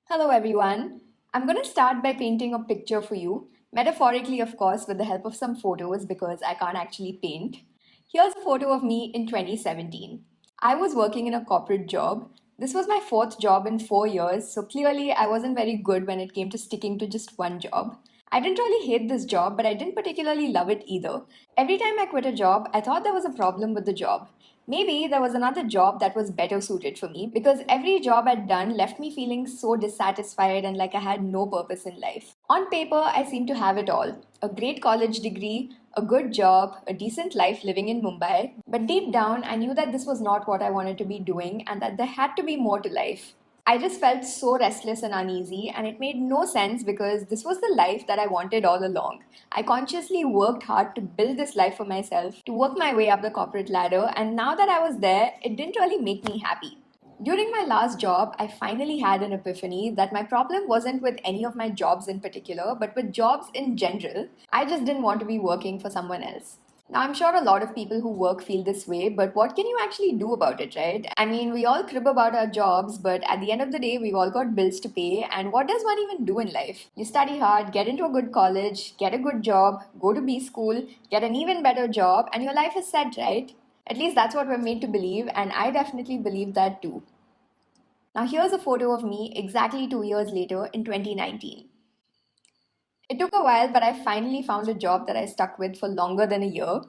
Hello, everyone. I'm going to start by painting a picture for you, metaphorically, of course, with the help of some photos because I can't actually paint. Here's a photo of me in 2017. I was working in a corporate job. This was my fourth job in 4 years, so clearly I wasn't very good when it came to sticking to just one job. I didn't really hate this job, but I didn't particularly love it either. Every time I quit a job, I thought there was a problem with the job. Maybe there was another job that was better suited for me because every job I'd done left me feeling so dissatisfied and like I had no purpose in life. On paper, I seemed to have it all: a great college degree, a good job, a decent life living in Mumbai. But deep down, I knew that this was not what I wanted to be doing and that there had to be more to life. I just felt so restless and uneasy, and it made no sense because this was the life that I wanted all along. I consciously worked hard to build this life for myself, to work my way up the corporate ladder, and now that I was there, it didn't really make me happy. During my last job, I finally had an epiphany that my problem wasn't with any of my jobs in particular, but with jobs in general. I just didn't want to be working for someone else. Now, I'm sure a lot of people who work feel this way, but what can you actually do about it, right? I mean, we all crib about our jobs, but at the end of the day, we've all got bills to pay. And what does one even do in life? You study hard, get into a good college, get a good job, go to B school, get an even better job, and your life is set, right? At least that's what we're made to believe, and I definitely believe that too. Now, here's a photo of me exactly 2 years later in 2019. It took a while, but I finally found a job that I stuck with for longer than a year.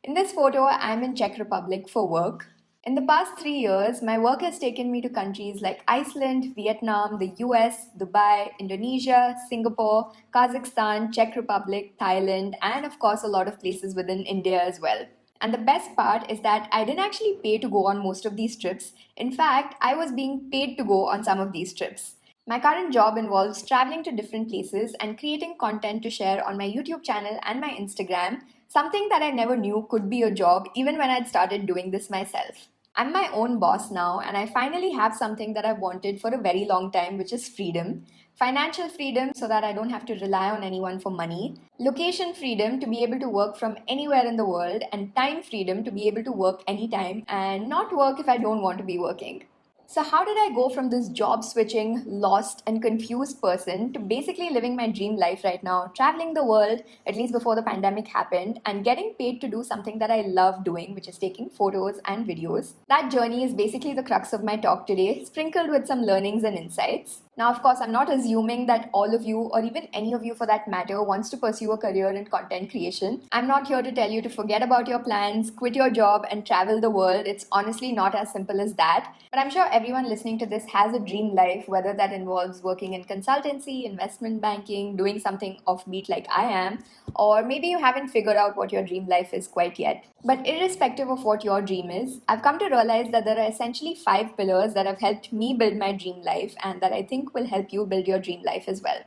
In this photo, I'm in Czech Republic for work. In the past 3 years, my work has taken me to countries like Iceland, Vietnam, the US, Dubai, Indonesia, Singapore, Kazakhstan, Czech Republic, Thailand, and of course, a lot of places within India as well. And the best part is that I didn't actually pay to go on most of these trips. In fact, I was being paid to go on some of these trips. My current job involves traveling to different places and creating content to share on my YouTube channel and my Instagram, something that I never knew could be a job even when I'd started doing this myself. I'm my own boss now, and I finally have something that I've wanted for a very long time, which is freedom. Financial freedom so that I don't have to rely on anyone for money. Location freedom to be able to work from anywhere in the world. And time freedom to be able to work anytime and not work if I don't want to be working. So, how did I go from this job switching, lost, and confused person to basically living my dream life right now, traveling the world, at least before the pandemic happened, and getting paid to do something that I love doing, which is taking photos and videos? That journey is basically the crux of my talk today, sprinkled with some learnings and insights. Now, of course, I'm not assuming that all of you, or even any of you for that matter, wants to pursue a career in content creation. I'm not here to tell you to forget about your plans, quit your job, and travel the world. It's honestly not as simple as that. But I'm sure everyone listening to this has a dream life, whether that involves working in consultancy, investment banking, doing something offbeat like I am, or maybe you haven't figured out what your dream life is quite yet. But irrespective of what your dream is, I've come to realize that there are essentially 5 pillars that have helped me build my dream life and that I think will help you build your dream life as well.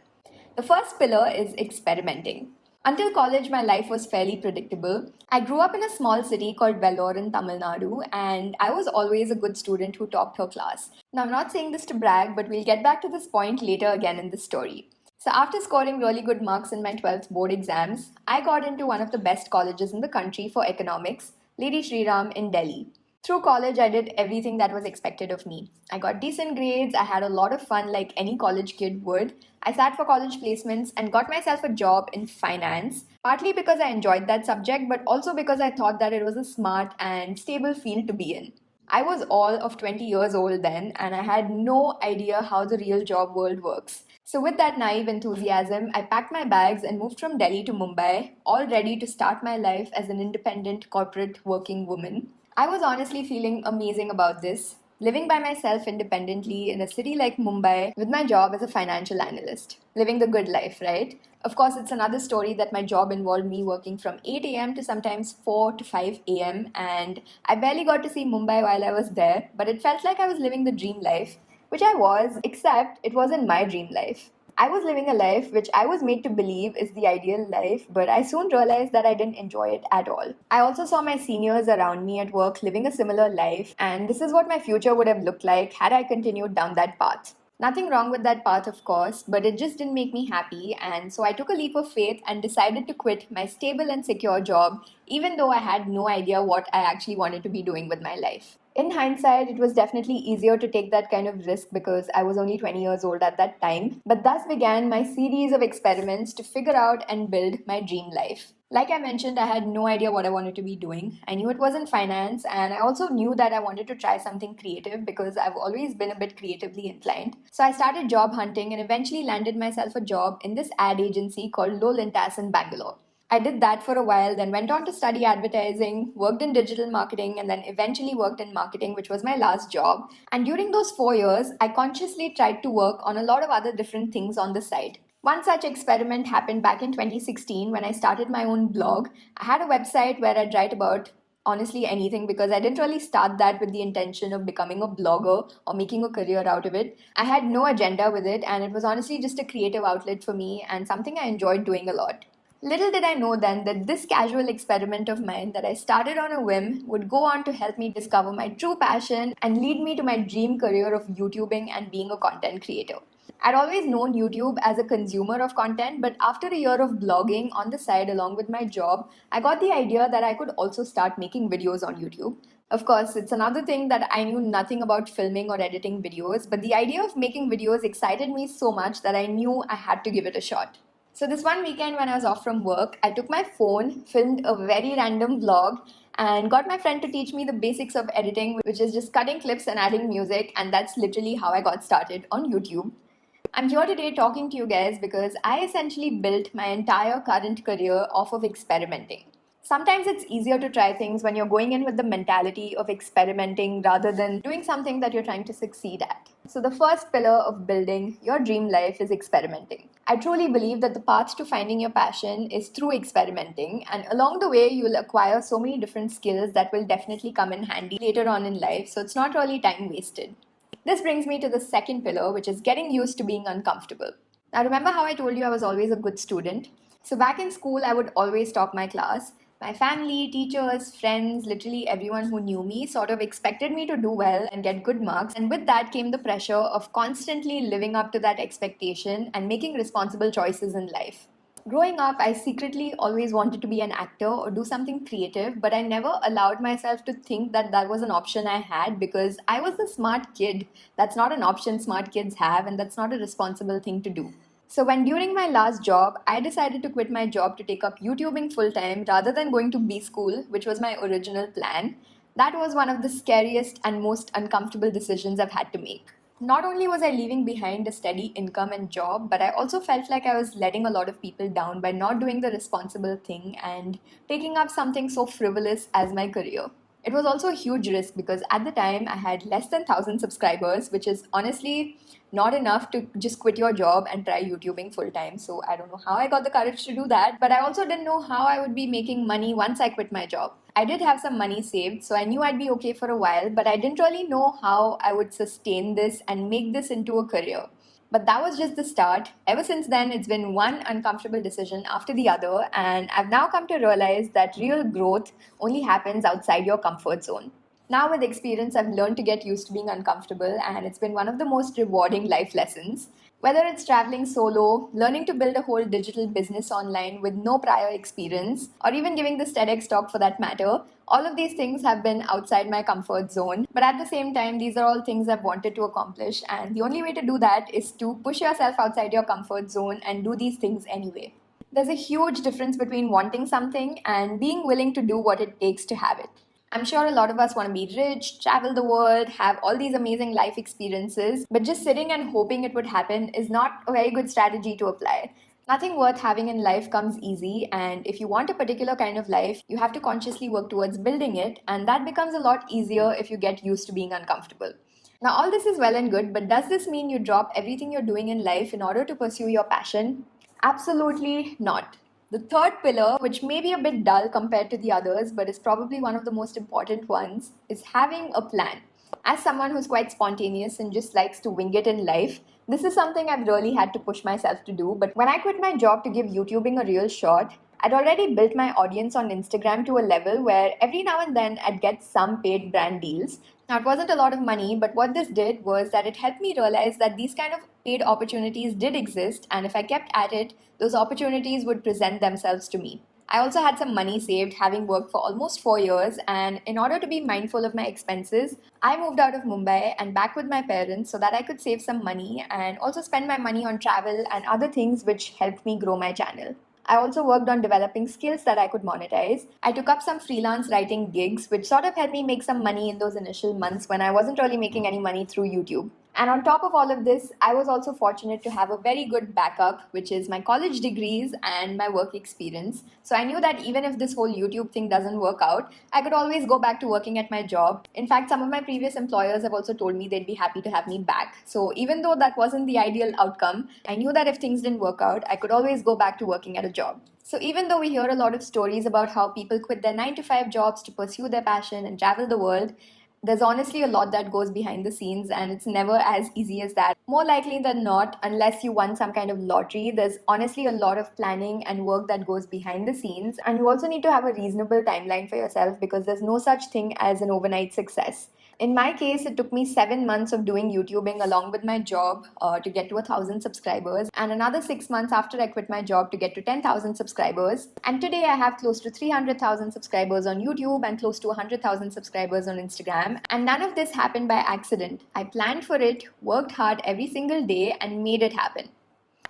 The first pillar is experimenting. Until college, my life was fairly predictable. I grew up in a small city called Vellore in Tamil Nadu, and I was always a good student who topped her class. Now, I'm not saying this to brag, but we'll get back to this point later again in the story. So, after scoring really good marks in my 12th board exams, I got into one of the best colleges in the country for economics, Lady Shri Ram in Delhi. Through college, I did everything that was expected of me. I got decent grades, I had a lot of fun like any college kid would. I sat for college placements and got myself a job in finance, partly because I enjoyed that subject, but also because I thought that it was a smart and stable field to be in. I was all of 20 years old then, and I had no idea how the real job world works. So, with that naive enthusiasm, I packed my bags and moved from Delhi to Mumbai, all ready to start my life as an independent corporate working woman. I was honestly feeling amazing about this, living by myself independently in a city like Mumbai with my job as a financial analyst. Living the good life, right? Of course, it's another story that my job involved me working from 8 a.m. to sometimes 4 to 5 a.m. and I barely got to see Mumbai while I was there, but it felt like I was living the dream life, which I was, except it wasn't my dream life. I was living a life which I was made to believe is the ideal life, but I soon realized that I didn't enjoy it at all. I also saw my seniors around me at work living a similar life, and this is what my future would have looked like had I continued down that path. Nothing wrong with that path, of course, but it just didn't make me happy, and so I took a leap of faith and decided to quit my stable and secure job, even though I had no idea what I actually wanted to be doing with my life. In hindsight, it was definitely easier to take that kind of risk because I was only 20 years old at that time. But thus began my series of experiments to figure out and build my dream life. Like I mentioned, I had no idea what I wanted to be doing. I knew it wasn't finance, and I also knew that I wanted to try something creative because I've always been a bit creatively inclined. So I started job hunting and eventually landed myself a job in this ad agency called Lolintas in Bangalore. I did that for a while, then went on to study advertising, worked in digital marketing, and then eventually worked in marketing, which was my last job. And during those 4 years, I consciously tried to work on a lot of other different things on the side. One such experiment happened back in 2016 when I started my own blog. I had a website where I'd write about honestly anything because I didn't really start that with the intention of becoming a blogger or making a career out of it. I had no agenda with it, and it was honestly just a creative outlet for me and something I enjoyed doing a lot. Little did I know then that this casual experiment of mine that I started on a whim would go on to help me discover my true passion and lead me to my dream career of YouTubing and being a content creator. I'd always known YouTube as a consumer of content, but after a year of blogging on the side along with my job, I got the idea that I could also start making videos on YouTube. Of course, it's another thing that I knew nothing about filming or editing videos, but the idea of making videos excited me so much that I knew I had to give it a shot. So this one weekend when I was off from work, I took my phone, filmed a very random vlog, and got my friend to teach me the basics of editing, which is just cutting clips and adding music, and that's literally how I got started on YouTube. I'm here today talking to you guys because I essentially built my entire current career off of experimenting. Sometimes it's easier to try things when you're going in with the mentality of experimenting rather than doing something that you're trying to succeed at. So, the first pillar of building your dream life is experimenting. I truly believe that the path to finding your passion is through experimenting, and along the way, you'll acquire so many different skills that will definitely come in handy later on in life. So, it's not really time wasted. This brings me to the second pillar, which is getting used to being uncomfortable. Now, remember how I told you I was always a good student? So, back in school, I would always top my class. My family, teachers, friends, literally everyone who knew me sort of expected me to do well and get good marks. And with that came the pressure of constantly living up to that expectation and making responsible choices in life. Growing up, I secretly always wanted to be an actor or do something creative, but I never allowed myself to think that that was an option I had because I was a smart kid. That's not an option smart kids have, and that's not a responsible thing to do. So, when during my last job, I decided to quit my job to take up YouTubing full time rather than going to B school, which was my original plan, that was one of the scariest and most uncomfortable decisions I've had to make. Not only was I leaving behind a steady income and job, but I also felt like I was letting a lot of people down by not doing the responsible thing and taking up something so frivolous as my career. It was also a huge risk because at the time I had less than 1,000 subscribers, which is honestly not enough to just quit your job and try YouTubing full time. So I don't know how I got the courage to do that, but I also didn't know how I would be making money once I quit my job. I did have some money saved, so I knew I'd be okay for a while, but I didn't really know how I would sustain this and make this into a career. But that was just the start. Ever since then, it's been one uncomfortable decision after the other, and I've now come to realize that real growth only happens outside your comfort zone. Now, with experience, I've learned to get used to being uncomfortable, and it's been one of the most rewarding life lessons. Whether it's traveling solo, learning to build a whole digital business online with no prior experience, or even giving this TEDx talk for that matter, all of these things have been outside my comfort zone. But at the same time, these are all things I've wanted to accomplish, and the only way to do that is to push yourself outside your comfort zone and do these things anyway. There's a huge difference between wanting something and being willing to do what it takes to have it. I'm sure a lot of us want to be rich, travel the world, have all these amazing life experiences, but just sitting and hoping it would happen is not a very good strategy to apply. Nothing worth having in life comes easy, and if you want a particular kind of life, you have to consciously work towards building it, and that becomes a lot easier if you get used to being uncomfortable. Now, all this is well and good, but does this mean you drop everything you're doing in life in order to pursue your passion? Absolutely not. The third pillar, which may be a bit dull compared to the others, but is probably one of the most important ones, is having a plan. As someone who's quite spontaneous and just likes to wing it in life, this is something I've really had to push myself to do. But when I quit my job to give YouTubing a real shot, I'd already built my audience on Instagram to a level where every now and then I'd get some paid brand deals. Now, it wasn't a lot of money, but what this did was that it helped me realize that these kind of paid opportunities did exist, and if I kept at it, those opportunities would present themselves to me. I also had some money saved, having worked for almost 4 years, and in order to be mindful of my expenses, I moved out of Mumbai and back with my parents so that I could save some money and also spend my money on travel and other things which helped me grow my channel. I also worked on developing skills that I could monetize. I took up some freelance writing gigs, which sort of helped me make some money in those initial months when I wasn't really making any money through YouTube. And on top of all of this, I was also fortunate to have a very good backup, which is my college degrees and my work experience. So I knew that even if this whole YouTube thing doesn't work out, I could always go back to working at my job. In fact, some of my previous employers have also told me they'd be happy to have me back. So even though that wasn't the ideal outcome, I knew that if things didn't work out, I could always go back to working at a job. So even though we hear a lot of stories about how people quit their 9 to 5 jobs to pursue their passion and travel the world, there's honestly a lot that goes behind the scenes, and it's never as easy as that. More likely than not, unless you won some kind of lottery, there's honestly a lot of planning and work that goes behind the scenes. And you also need to have a reasonable timeline for yourself because there's no such thing as an overnight success. In my case, it took me 7 months of doing YouTubing along with my job to get to 1,000 subscribers, and another 6 months after I quit my job to get to 10,000 subscribers. And today I have close to 300,000 subscribers on YouTube and close to 100,000 subscribers on Instagram. And none of this happened by accident. I planned for it, worked hard every single day, and made it happen.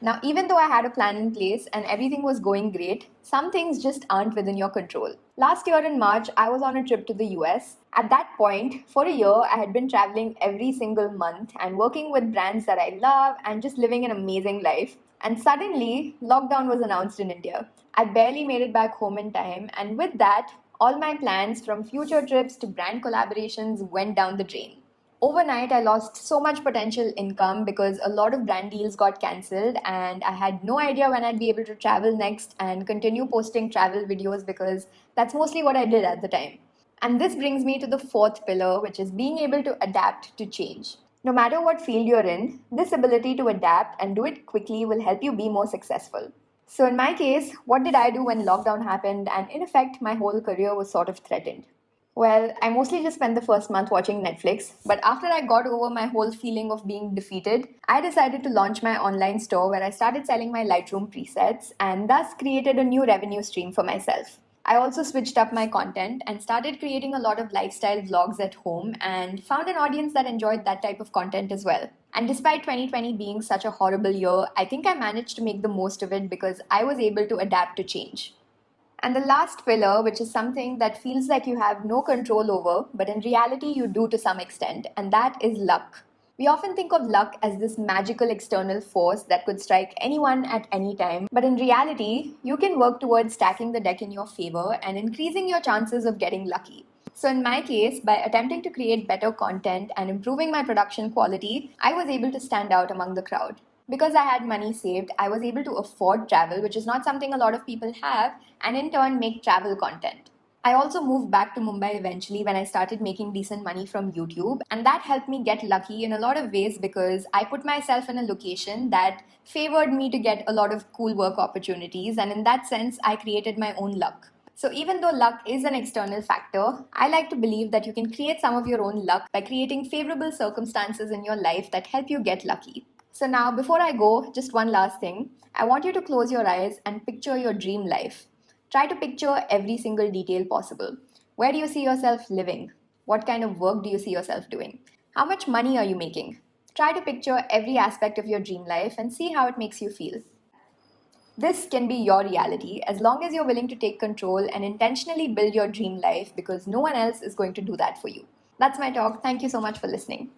Now, even though I had a plan in place and everything was going great, some things just aren't within your control. Last year in March, I was on a trip to the US. At that point, for a year, I had been traveling every single month and working with brands that I love and just living an amazing life. And suddenly, lockdown was announced in India. I barely made it back home in time, and with that, all my plans from future trips to brand collaborations went down the drain. Overnight, I lost so much potential income because a lot of brand deals got cancelled, and I had no idea when I'd be able to travel next and continue posting travel videos because that's mostly what I did at the time. And this brings me to the fourth pillar, which is being able to adapt to change. No matter what field you're in, this ability to adapt and do it quickly will help you be more successful. So, in my case, what did I do when lockdown happened and in effect my whole career was sort of threatened? Well, I mostly just spent the first month watching Netflix, but after I got over my whole feeling of being defeated, I decided to launch my online store where I started selling my Lightroom presets and thus created a new revenue stream for myself. I also switched up my content and started creating a lot of lifestyle vlogs at home and found an audience that enjoyed that type of content as well. And despite 2020 being such a horrible year, I think I managed to make the most of it because I was able to adapt to change. And the last pillar, which is something that feels like you have no control over, but in reality you do to some extent, and that is luck. We often think of luck as this magical external force that could strike anyone at any time, but in reality, you can work towards stacking the deck in your favor and increasing your chances of getting lucky. So in my case, by attempting to create better content and improving my production quality, I was able to stand out among the crowd. Because I had money saved, I was able to afford travel, which is not something a lot of people have, and in turn make travel content. I also moved back to Mumbai eventually when I started making decent money from YouTube, and that helped me get lucky in a lot of ways because I put myself in a location that favored me to get a lot of cool work opportunities, and in that sense, I created my own luck. So even though luck is an external factor, I like to believe that you can create some of your own luck by creating favorable circumstances in your life that help you get lucky. So now, before I go, just one last thing. I want you to close your eyes and picture your dream life. Try to picture every single detail possible. Where do you see yourself living? What kind of work do you see yourself doing? How much money are you making? Try to picture every aspect of your dream life and see how it makes you feel. This can be your reality as long as you're willing to take control and intentionally build your dream life because no one else is going to do that for you. That's my talk. Thank you so much for listening.